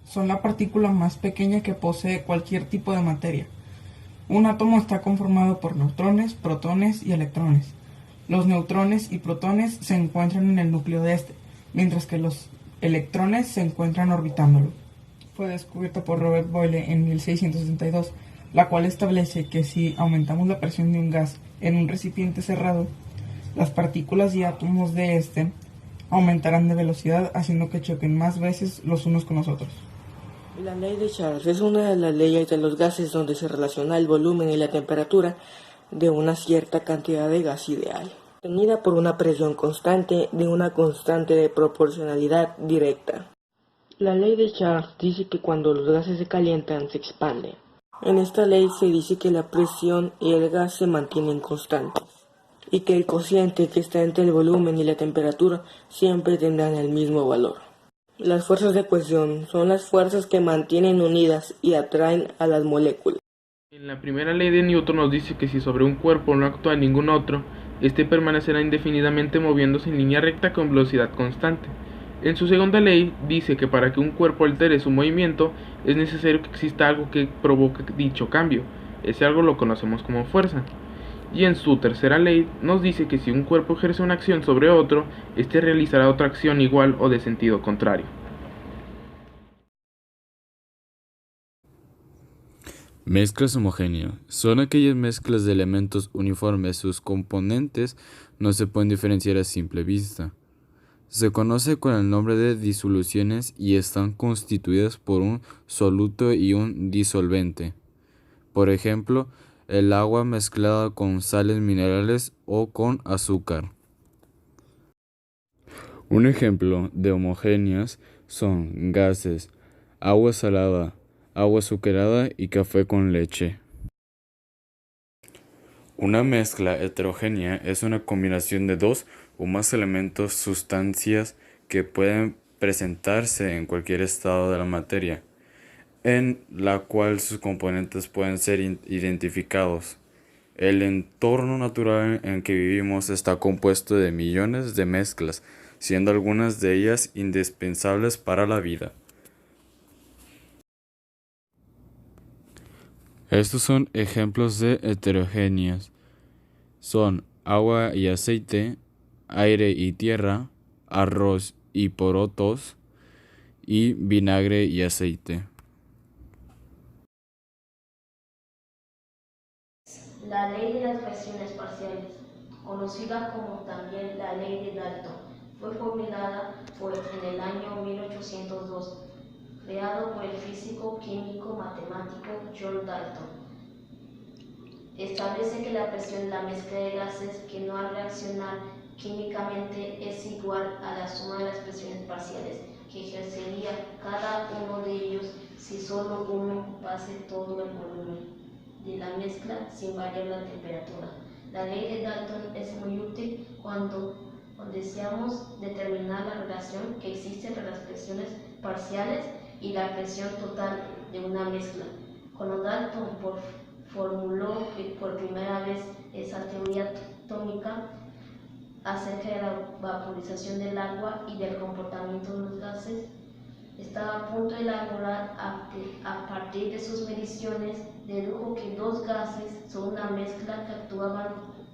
Son la partícula más pequeña que posee cualquier tipo de materia. Un átomo está conformado por neutrones, protones y electrones. Los neutrones y protones se encuentran en el núcleo de este, mientras que los electrones se encuentran orbitándolo. Fue descubierta por Robert Boyle en 1662, la cual establece que si aumentamos la presión de un gas en un recipiente cerrado, las partículas y átomos de este aumentarán de velocidad, haciendo que choquen más veces los unos con los otros. La ley de Charles es una de las leyes de los gases donde se relaciona el volumen y la temperatura de una cierta cantidad de gas ideal, obtenida por una presión constante de una constante de proporcionalidad directa. La ley de Charles dice que cuando los gases se calientan se expanden. En esta ley se dice que la presión y el gas se mantienen constantes y que el cociente que está entre el volumen y la temperatura siempre tendrán el mismo valor. Las fuerzas de cohesión son las fuerzas que mantienen unidas y atraen a las moléculas. En la primera ley de Newton nos dice que si sobre un cuerpo no actúa ningún otro, este permanecerá indefinidamente moviéndose en línea recta con velocidad constante. En su segunda ley dice que para que un cuerpo altere su movimiento es necesario que exista algo que provoque dicho cambio. Ese algo lo conocemos como fuerza. Y en su tercera ley nos dice que si un cuerpo ejerce una acción sobre otro, éste realizará otra acción igual o de sentido contrario. Mezclas homogéneas son aquellas mezclas de elementos uniformes. Sus componentes no se pueden diferenciar a simple vista. Se conoce con el nombre de disoluciones y están constituidas por un soluto y un disolvente. Por ejemplo, el agua mezclada con sales minerales o con azúcar. Un ejemplo de homogéneas son gases, agua salada, agua azucarada y café con leche. Una mezcla heterogénea es una combinación de dos o más elementos, sustancias que pueden presentarse en cualquier estado de la materia, en la cual sus componentes pueden ser identificados. El entorno natural en que vivimos está compuesto de millones de mezclas, siendo algunas de ellas indispensables para la vida. Estos son ejemplos de heterogéneas. Son agua y aceite, aire y tierra, arroz y porotos, y vinagre y aceite. La ley de las presiones parciales, conocida como también la ley de Dalton, fue formulada en el año 1802, creado por el físico, químico, matemático John Dalton. Establece que la presión de la mezcla de gases que no al reaccionar químicamente es igual a la suma de las presiones parciales que ejercería cada uno de ellos si solo uno ocupase todo el volumen de la mezcla sin variar la temperatura. La ley de Dalton es muy útil cuando deseamos determinar la relación que existe entre las presiones parciales y la presión total de una mezcla. Cuando Dalton formuló por primera vez esa teoría atómica acerca de la vaporización del agua y del comportamiento de los gases, estaba a punto de elaborar, a partir de sus mediciones, dedujo que dos gases son una mezcla que actuaban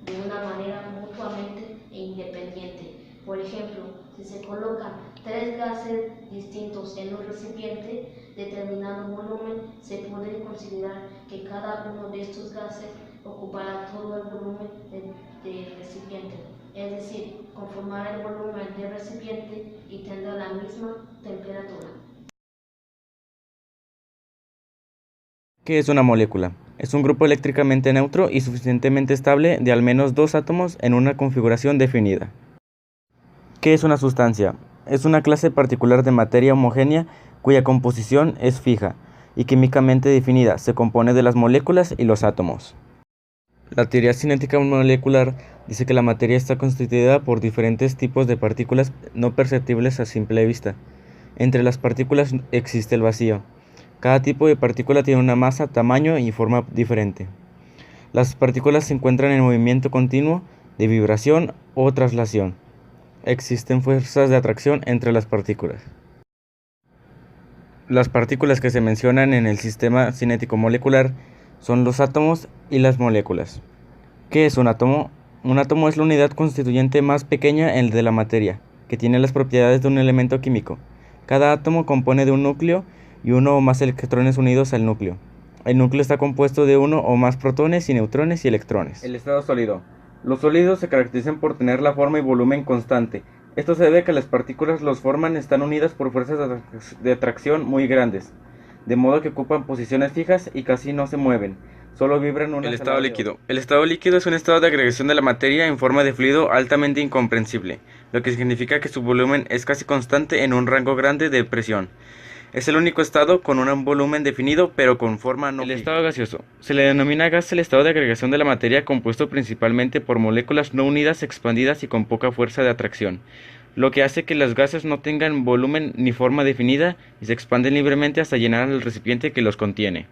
de una manera mutuamente e independiente. Por ejemplo, si se colocan tres gases distintos en un recipiente, determinado volumen, se puede considerar que cada uno de estos gases ocupará todo el volumen del recipiente, es decir, conformará el volumen del recipiente y tendrá la misma temperatura. ¿Qué es una molécula? Es un grupo eléctricamente neutro y suficientemente estable de al menos dos átomos en una configuración definida. ¿Qué es una sustancia? Es una clase particular de materia homogénea cuya composición es fija y químicamente definida, se compone de las moléculas y los átomos. La teoría cinética molecular dice que la materia está constituida por diferentes tipos de partículas no perceptibles a simple vista. Entre las partículas existe el vacío. Cada tipo de partícula tiene una masa, tamaño y forma diferente. Las partículas se encuentran en movimiento continuo, de vibración o traslación. Existen fuerzas de atracción entre las partículas. Las partículas que se mencionan en el sistema cinético molecular son los átomos y las moléculas. ¿Qué es un átomo? Un átomo es la unidad constituyente más pequeña de la materia, que tiene las propiedades de un elemento químico. Cada átomo compone de un núcleo y uno o más electrones unidos al núcleo. El núcleo está compuesto de uno o más protones y neutrones y electrones. El estado sólido. Los sólidos se caracterizan por tener la forma y volumen constante. Esto se debe a que las partículas los forman están unidas por fuerzas de atracción muy grandes, de modo que ocupan posiciones fijas y casi no se mueven, solo vibran una. El estado líquido. El estado líquido es un estado de agregación de la materia en forma de fluido altamente incomprensible, lo que significa que su volumen es casi constante en un rango grande de presión. Es el único estado con un volumen definido pero con forma no fija. El estado gaseoso. Se le denomina gas el estado de agregación de la materia compuesto principalmente por moléculas no unidas, expandidas y con poca fuerza de atracción, lo que hace que los gases no tengan volumen ni forma definida y se expanden libremente hasta llenar el recipiente que los contiene.